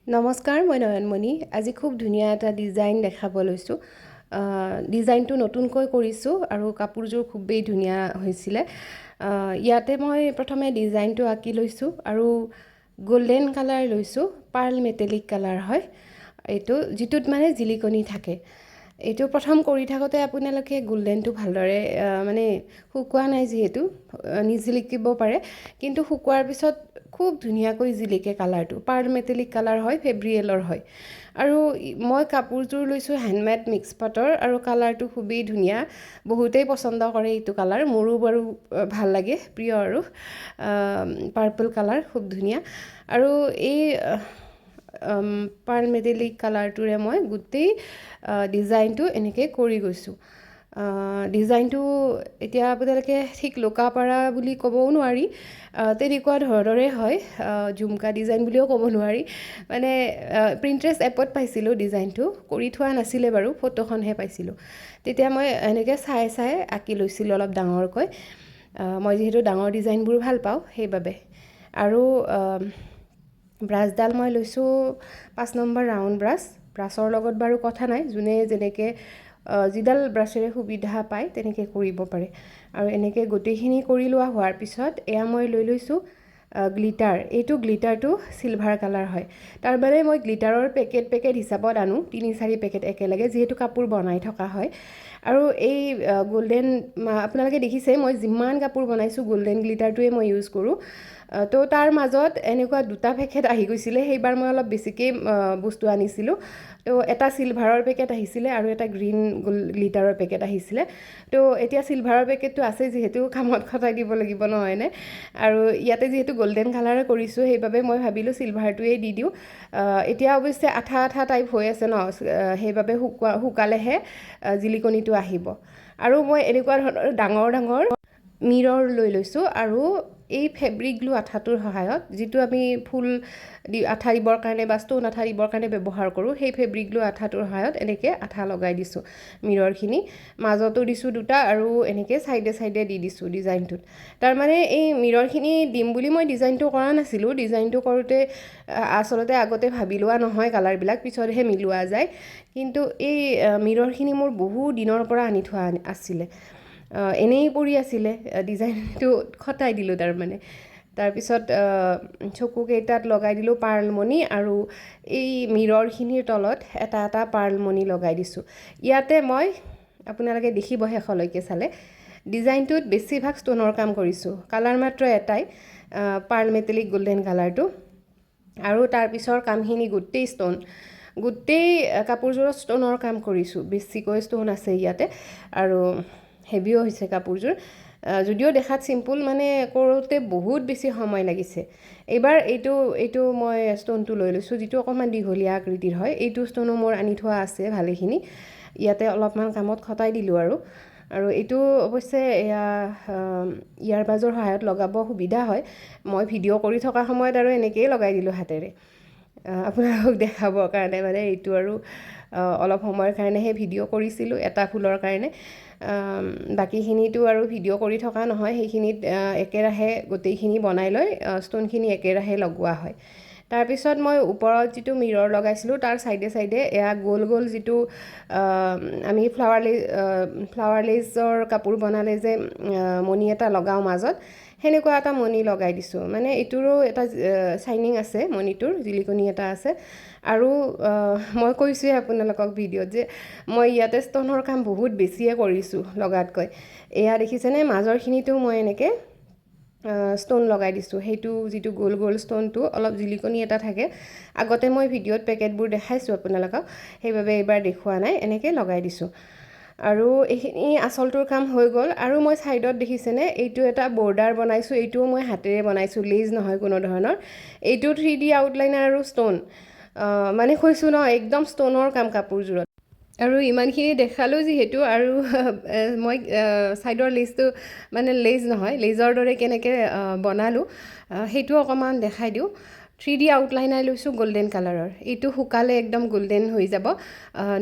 নমস্কাৰ, মই নয়নমণি। আজি খুব ধুনীয়া এটা ডিজাইন দেখাব লৈছোঁ। ডিজাইনটো নতুনকৈ কৰিছোঁ আৰু কাপোৰযোৰ খুবেই ধুনীয়া হৈছিলে। ইয়াতে মই প্ৰথমে ডিজাইনটো আঁকি লৈছোঁ আৰু গল্ডেন কালাৰ লৈছোঁ। পাৰ্ল মেটেলিক কালাৰ হয় এইটো, যিটোত মানে জিলিকনি থাকে। এইটো প্ৰথম কৰি থাকোঁতে আপোনালোকে গল্ডেনটো ভালদৰে মানে শুকোৱা নাই যিহেতু নিজিলিকিব পাৰে, কিন্তু শুকোৱাৰ পিছত খুব ধুনীয়াকৈ জিলিকে কালাৰটো। পাৰ্ল মেটেলিক কালাৰ হয়, ফেব্ৰিয়েলৰ হয়। আৰু মই কাপোৰযোৰ লৈছোঁ হেণ্ডমেড মিক্স পাটৰ আৰু কালাৰটো খুবেই ধুনীয়া। বহুতেই পচন্দ কৰে এইটো কালাৰ, মোৰো বাৰু ভাল লাগে, প্ৰিয় আৰু পাৰ্পল কালাৰ খুব ধুনীয়া। আৰু এই পাৰ্ল মেটেলিক কালাৰটোৰে মই গোটেই ডিজাইনটো এনেকৈ কৰি গৈছোঁ। ডিজাইনটো এতিয়া আপোনালোকে ঠিক লোকাপাৰা বুলি ক'বও নোৱাৰি, তেনেকুৱা ধৰণৰে হয়। ঝুমকা ডিজাইন বুলিও ক'ব নোৱাৰি। মানে প্ৰিণ্টাৰেষ্ট এপত পাইছিলোঁ ডিজাইনটো, কৰি থোৱা নাছিলে বাৰু, ফটোখনহে পাইছিলোঁ। তেতিয়া মই এনেকৈ চাই চাই আঁকি লৈছিলোঁ অলপ ডাঙৰকৈ। মই যিহেতু ডাঙৰ ডিজাইনবোৰ ভাল পাওঁ সেইবাবে। আৰু ব্ৰাছডাল মই লৈছোঁ 5 নম্বৰ ৰাউণ্ড ব্ৰাছ। ব্ৰাছৰ লগত বাৰু কথা নাই, যোনে যেনেকৈ যিডাল ব্ৰাছেৰে সুবিধা পায় তেনেকৈ কৰিব পাৰে। আৰু এনেকৈ গোটেইখিনি কৰি লোৱা হোৱাৰ পিছত এয়া মই লৈ লৈছোঁ গ্লিটাৰ। এইটো গ্লিটাৰটো চিলভাৰ কালাৰ হয়। তাৰ মানে মই গ্লিটাৰৰ পেকেট হিচাপত আনো, 3-4 পেকেট একেলগে, যিহেতু কাপোৰ বনাই থকা হয়। আৰু এই গল্ডেন আপোনালোকে দেখিছে মই যিমান কাপোৰ বনাইছোঁ গল্ডেন গ্লিটাৰটোৱে মই ইউজ কৰোঁ। তো তাৰ মাজত এনেকুৱা 2টা পেকেট আহি গৈছিলে, সেইবাৰ মই অলপ বেছিকৈ বস্তু আনিছিলোঁ। তো এটা চিলভাৰৰ পেকেট আহিছিলে আৰু এটা গ্ৰীণ গ্লিটাৰৰ পেকেট আহিছিলে। তো এতিয়া চিলভাৰৰ পেকেটটো আছে যিহেতু কামত খটাই দিব লাগিব, নহয়নে? আৰু ইয়াতে যিহেতু গল্ডেন কালাৰে কৰিছোঁ সেইবাবে মই ভাবিলোঁ চিলভাৰটোৱেই দি দিওঁ। এতিয়া অৱশ্যে আঠা আঠা টাইপ হৈ আছে ন, সেইবাবে শুকালেহে জিলিকনিটো আহিব। আৰু মই এনেকুৱা ধৰণৰ ডাঙৰ ডাঙৰ মিৰৰ লৈ লৈছোঁ আৰু এই ফেব্ৰিক গ্লু আঠাটোৰ সহায়ত, যিটো আমি ফুল আঠা দিবৰ কাৰণে বা ষ্ট'ন আঠা দিবৰ কাৰণে ব্যৱহাৰ কৰোঁ, সেই ফেব্ৰিক গ্লু আঠাটোৰ সহায়ত এনেকৈ আঠা লগাই দিছোঁ মিৰৰখিনি। মাজতো দিছোঁ 2টা আৰু এনেকৈ চাইডে চাইডে দি দিছোঁ ডিজাইনটোত। তাৰমানে এই মিৰৰখিনি দিম বুলি মই ডিজাইনটো কৰা নাছিলোঁ। ডিজাইনটো কৰোঁতে আচলতে আগতে ভাবি লোৱা নহয় কালাৰবিলাক, পিছতহে মিলোৱা যায়। কিন্তু এই মিৰৰখিনি মোৰ বহু দিনৰ পৰা আনি থোৱা আছিলে, এনেই পৰি আছিলে, ডিজাইনটো খটাই দিলোঁ তাৰমানে। তাৰপিছত চকুকেইটাত লগাই দিলোঁ পাৰ্লমণি আৰু এই মিৰৰখিনিৰ তলত এটা এটা পাৰ্লমণি লগাই দিছোঁ। ইয়াতে মই আপোনালোকে দেখিব শেষলৈকে চালে ডিজাইনটোত বেছিভাগ ষ্ট'নৰ কাম কৰিছোঁ। কালাৰ মাত্ৰ এটাই, পাৰ্ল মেটেলিক গল্ডেন কালাৰটো। আৰু তাৰপিছৰ কামখিনি গোটেই ষ্ট'ন, গোটেই কাপোৰযোৰত ষ্ট'নৰ কাম কৰিছোঁ। বেছিকৈ ষ্ট'ন আছে ইয়াতে আৰু হেভিও হৈছে কাপোৰযোৰ। যদিও দেখাত চিম্পুল, মানে কৰোঁতে বহুত বেছি সময় লাগিছে। এইবাৰ এইটো মই ষ্ট'নটো লৈ লৈছোঁ, যিটো অকণমান দীঘলীয়া আকৃতিৰ হয়। এইটো ষ্ট'নো মোৰ আনি থোৱা আছে ভালেখিনি, ইয়াতে অলপমান কামত খটাই দিলোঁ আৰু এইটো অৱশ্যে ইয়াৰ বাজৰ সহায়ত লগাব সুবিধা হয়। মই ভিডিঅ' কৰি থকা সময়ত আৰু এনেকৈয়ে লগাই দিলোঁ হাতেৰে আপোনালোকক দেখাবৰ কাৰণে। মানে এইটো আৰু অলপ সময়ৰ কাৰণেহে ভিডিঅ' কৰিছিলোঁ, এটা ফুলৰ কাৰণে। বাকীখিনিতো আৰু ভিডিঅ' কৰি থকা নহয়, সেইখিনিত একেৰাহে গোটেইখিনি বনাই লৈ ষ্ট'নখিনি একেৰাহে লগোৱা হয়। তাৰপিছত মই ওপৰত যিটো মিৰৰ লগাইছিলোঁ তাৰ চাইডে চাইডে এয়া গোল গোল যিটো আমি ফ্লাৱাৰ লেচৰ কাপোৰ বনালে যে মণি এটা লগাওঁ মাজত, সেনেকুৱা এটা মণি লগাই দিছোঁ। মানে এইটোৰো এটা চাইনিং আছে, মণিটোৰ জিলিকনি এটা আছে। আৰু মই কৈছোঁৱে আপোনালোকক ভিডিঅ'ত যে মই ইয়াতে ষ্ট'নৰ কাম বহুত বেছিয়ে কৰিছোঁ লগাতকৈ। এয়া দেখিছেনে, মাজৰখিনিতো মই এনেকৈ ষ্ট'ন লগাই দিছোঁ। সেইটো যিটো গোল গোল ষ্ট'নটো অলপ জিলিকনি এটা থাকে। আগতে মই ভিডিঅ'ত পেকেটবোৰ দেখাইছোঁ আপোনালোকক, সেইবাবে এইবাৰ দেখুওৱা নাই, এনেকৈ লগাই দিছোঁ। আৰু এইখিনি আঁচলটোৰ কাম হৈ গ'ল। আৰু মই ছাইডত দেখিছেনে, এইটো এটা বৰ্ডাৰ বনাইছোঁ। এইটোও মই হাতেৰে বনাইছোঁ, লেজ নহয় কোনো ধৰণৰ। এইটো 3D আউটলাইনাৰ আৰু ষ্ট'ন, মানে কৈছোঁ ন, একদম ষ্ট'নৰ কাম কাপোৰযোৰত। আৰু ইমানখিনি দেখালোঁ যিহেতু, আৰু মই ছাইডৰ লেজটো, মানে লেজ নহয়, লেজৰ দৰে কেনেকৈ বনালোঁ সেইটো অকণমান দেখাই দিওঁ। 3D আউটলাইনাৰ লৈছোঁ গল্ডেন কালাৰৰ। এইটো শুকালে একদম গল্ডেন হৈ যাব,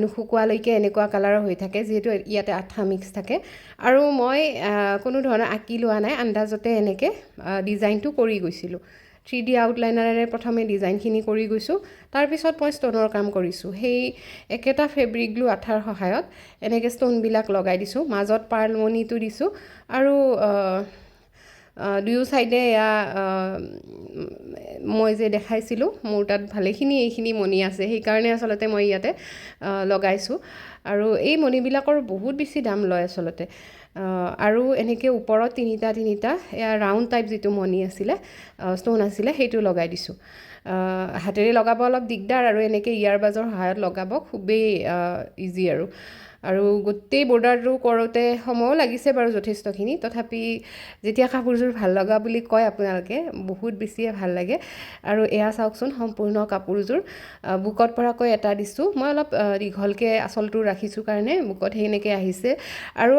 নুশুকোৱালৈকে এনেকুৱা কালাৰৰ হৈ থাকে, যিহেতু ইয়াতে আঠা মিক্স থাকে। আৰু মই কোনো ধৰণৰ আঁকি লোৱা নাই, আন্দাজতে এনেকৈ ডিজাইনটো কৰি গৈছিলোঁ। 3D আউটলাইনাৰেৰে প্ৰথমে ডিজাইনখিনি কৰি গৈছোঁ, তাৰপিছত মই ষ্ট'নৰ কাম কৰিছোঁ। সেই একেটা ফেব্ৰিক গ্লু আঠাৰ সহায়ত এনেকৈ ষ্ট'নবিলাক লগাই দিছোঁ, মাজত পাৰ্ল মণিটো দিছোঁ আৰু দুয়ো ছাইডে এয়া মই যে দেখাইছিলোঁ মোৰ তাত ভালেখিনি এইখিনি মণি আছে, সেইকাৰণে আচলতে মই ইয়াতে লগাইছোঁ। আৰু এই মণিবিলাকৰ বহুত বেছি দাম লয় আচলতে। আৰু এনেকৈ ওপৰত তিনিটা এয়া ৰাউণ্ড টাইপ যিটো মণি আছিলে, ষ্ট'ন আছিলে, সেইটো লগাই দিছোঁ। হাতেৰে লগাব অলপ দিগদাৰ আৰু এনেকৈ ইয়াৰবাজৰ সহায়ত লগাব খুবেই ইজি আৰু গোটেই বৰ্ডাৰটো কৰোঁতে সময়ো লাগিছে বাৰু যথেষ্টখিনি, তথাপি যেতিয়া কাপোৰযোৰ ভাল লগা বুলি কয় আপোনালোকে বহুত বেছিয়ে ভাল লাগে। আৰু এয়া চাওকচোন সম্পূৰ্ণ কাপোৰযোৰ বুকত পৰাকৈ এটা দিছোঁ, মই অলপ দীঘলকৈ আঁচলটো ৰাখিছোঁ কাৰণে বুকত সেনেকৈ আহিছে। আৰু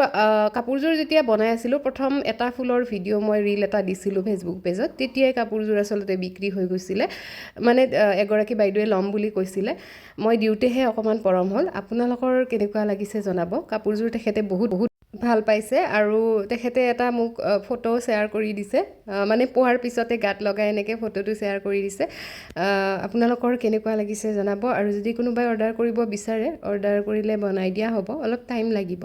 কাপোৰযোৰ যেতিয়া বনাই আছিলোঁ প্ৰথম এটা ফুলৰ ভিডিঅ' মই ৰীল এটা দিছিলোঁ ফেচবুক পেজত, তেতিয়াই কাপোৰযোৰ আচলতে বিক্ৰী হৈ গৈছিলে, মানে এগৰাকী বাইদেৱে ল'ম বুলি কৈছিলে, মই দিওঁতেহে অকণমান পৰম হ'ল। আপোনালোকৰ কেনেকুৱা লাগিছে জনাব। কাপোৰযোৰ তেখেতে বহুত ভাল পাইছে আৰু তেখেতে এটা মোক ফটো শ্বেয়াৰ কৰি দিছে, মানে পোৱাৰ পিছতে গাত লগাই এনেকৈ ফটোটো শ্বেয়াৰ কৰি দিছে। আপোনালোকৰ কেনেকুৱা লাগিছে জনাব। আৰু যদি কোনোবাই অৰ্ডাৰ কৰিব বিচাৰে, অৰ্ডাৰ কৰিলে বনাই দিয়া হ'ব, অলপ টাইম লাগিব।